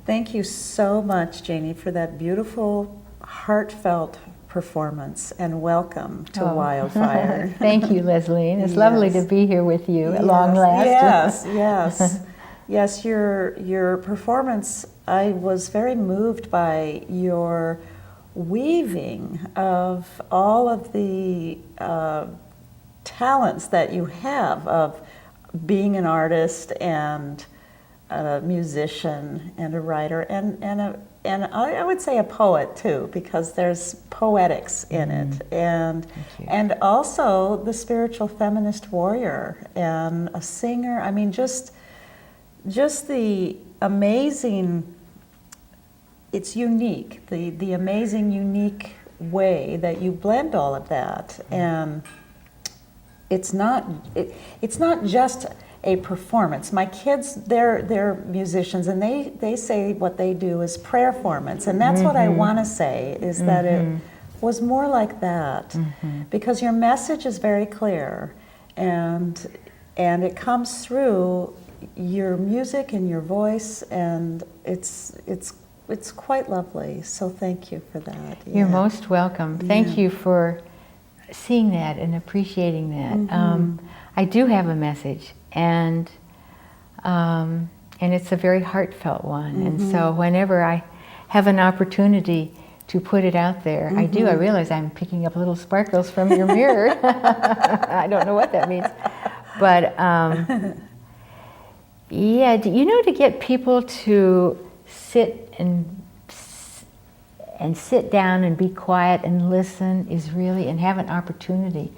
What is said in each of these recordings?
Thank you so much, Janie, for that beautiful, heartfelt performance, and welcome to Wildfire. Thank you, Leslie. It's lovely to be here with you at long last. Yes, your performance, I was very moved by your weaving of all of the talents that you have of being an artist and a musician and a writer and I would say a poet too, because there's poetics in it, and also the spiritual feminist warrior and a singer. I mean, just the amazing. It's unique, the amazing, unique way that you blend all of that, and it's not just a performance. My kids, they're musicians, and they say what they do is prayerformance, and that's what I want to say, is that it was more like that, because your message is very clear, and it comes through your music and your voice, and it's quite lovely. So thank you for that. You're most welcome. Thank you for seeing that and appreciating that. I do have a message, and it's a very heartfelt one. And so whenever I have an opportunity to put it out there, I do. I realize I'm picking up little sparkles from your mirror. I don't know what that means, but yeah, to get people to sit and sit down and be quiet and listen is really, and have an opportunity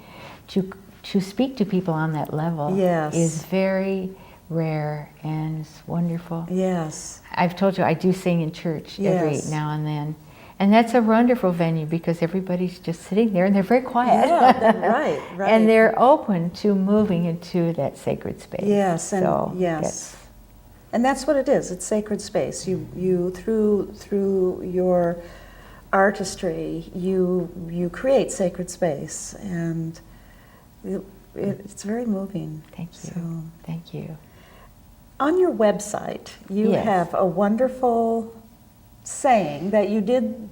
to speak to people on that level is very rare, and it's wonderful. Yes. I've told you I do sing in church every now and then. And that's a wonderful venue, because everybody's just sitting there and they're very quiet. Yeah, right. And they're open to moving into that sacred space. Yes, and and that's what it is. It's sacred space. You through your artistry, you create sacred space, and it's very moving. Thank you. So, thank you. On your website, you have a wonderful saying that you did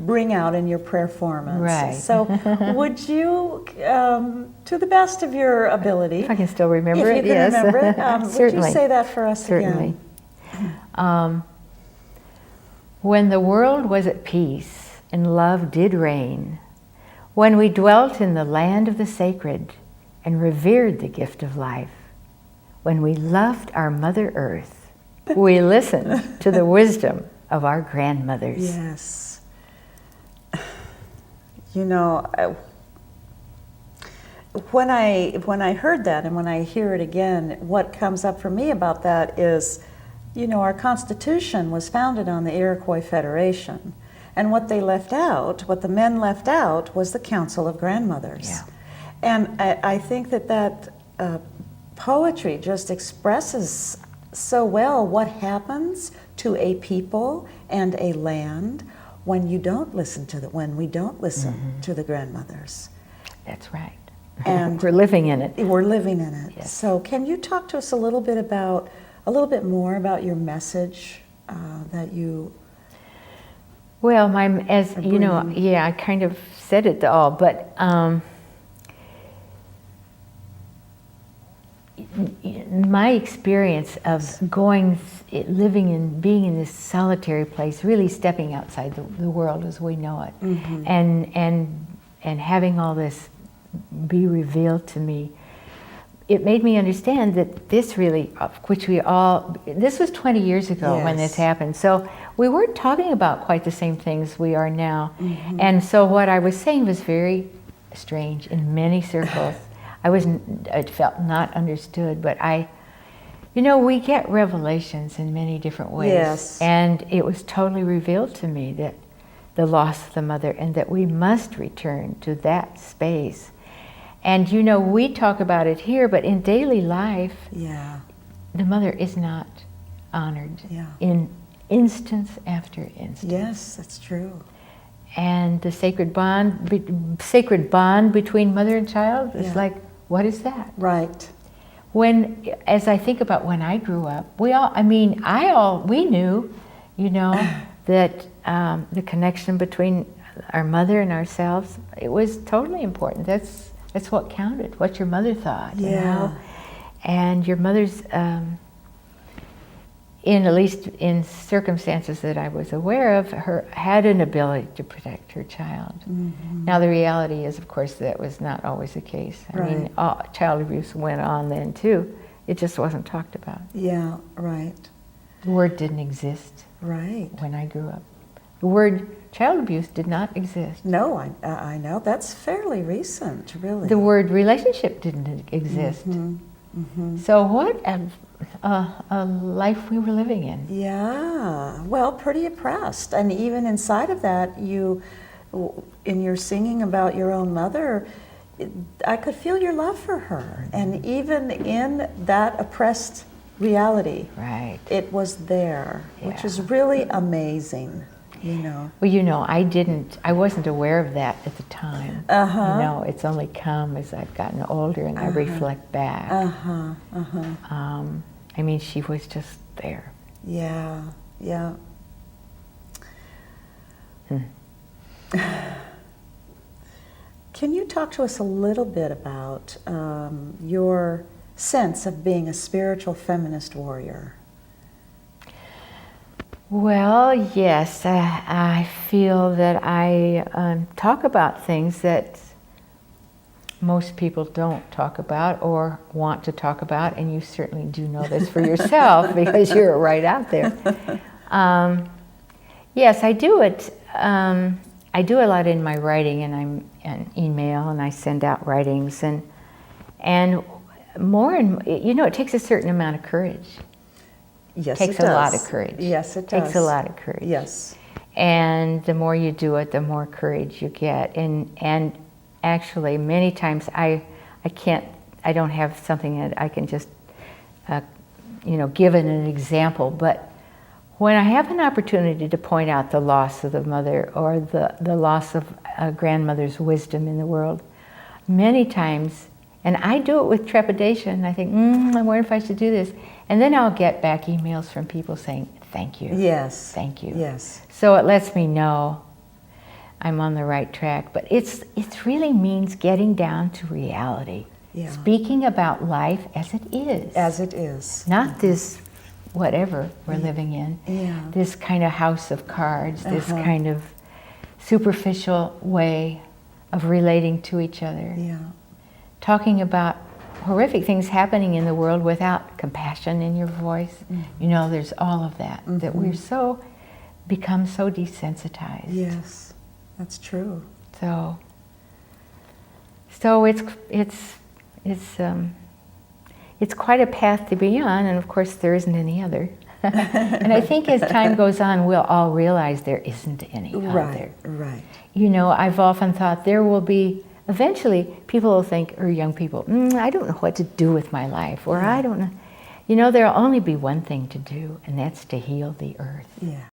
bring out in your performance. Right. So would you, to the best of your ability, if I can still remember if you can remember it, certainly. would you say that for us again? When the world was at peace and love did reign, when we dwelt in the land of the sacred and revered the gift of life, when we loved our Mother Earth, we listened to the wisdom of our grandmothers. Yes. You know, when I heard that, and when I hear it again, what comes up for me about that is, you know, our Constitution was founded on the Iroquois Federation, and what they left out, what the men left out, was the Council of Grandmothers. Yeah. And I think that poetry just expresses so well what happens to a people and a land when we don't listen to the grandmothers. That's right. And we're living in it. We're living in it. Yes. So can you talk to us a little bit more about your message that you? Well, you know, I kind of said it all, but my experience of being in this solitary place, really stepping outside the world as we know it, and having all this be revealed to me, it made me understand that this really, this was 20 years ago when this happened. So we weren't talking about quite the same things we are now. And so what I was saying was very strange in many circles. It felt not understood, but we get revelations in many different ways. Yes. And it was totally revealed to me that the loss of the mother, and that we must return to that space. And we talk about it here, but in daily life, the mother is not honored in instance after instance. Yes, that's true. And the sacred bond between mother and child is like, what is that? Right. As I think about when I grew up, we knew you know, that the connection between our mother and ourselves, it was totally important. That's what counted, what your mother thought. Yeah. You know? And your mother's, at least in circumstances that I was aware of, had an ability to protect her child. Mm-hmm. Now the reality is, of course, that was not always the case. I mean, child abuse went on then too. It just wasn't talked about. Yeah, right. The word didn't exist Right. when I grew up. The word child abuse did not exist. No, I know. That's fairly recent, really. The word relationship didn't exist. Mm-hmm. Mm-hmm. So what a life we were living in. Yeah, well, pretty oppressed. And even inside of that, in your singing about your own mother, I could feel your love for her. And even in that oppressed reality, Right. it was there, which is really amazing, you know. Well, you know, I wasn't aware of that at the time. Uh-huh. You know, it's only come as I've gotten older and I reflect back. Uh-huh, uh-huh. I mean, she was just there. Yeah, yeah. Can you talk to us a little bit about your sense of being a spiritual feminist warrior? Well, yes, I feel that I talk about things that most people don't talk about or want to talk about, and you certainly do know this for yourself because you're right out there. Yes, I do it. I do a lot in my writing, and I'm an email, and I send out writings, and more, and you know, it takes a certain amount of courage. Yes, It takes it does. a lot of courage. Yes, it does. Takes a lot of courage. Yes. And the more you do it, the more courage you get. And actually, many times I don't have something that I can just, give it an example. But when I have an opportunity to point out the loss of the mother or the loss of a grandmother's wisdom in the world, many times, and I do it with trepidation. I think, I wonder if I should do this. And then I'll get back emails from people saying, thank you. Yes. Thank you. Yes. So it lets me know I'm on the right track. But it really means getting down to reality. Yeah. Speaking about life as it is. As it is. Not this whatever we're living in. Yeah. This kind of house of cards, this kind of superficial way of relating to each other. Yeah. Talking about horrific things happening in the world without compassion in your voice. You know, there's all of that, that we're become so desensitized. Yes, that's true. So it's quite a path to be on, and of course there isn't any other. And I think as time goes on, we'll all realize there isn't any other. Right. You know, I've often thought there will be, eventually people will think, or young people, I don't know what to do with my life, or I don't know. You know, there'll only be one thing to do, and that's to heal the earth. Yeah.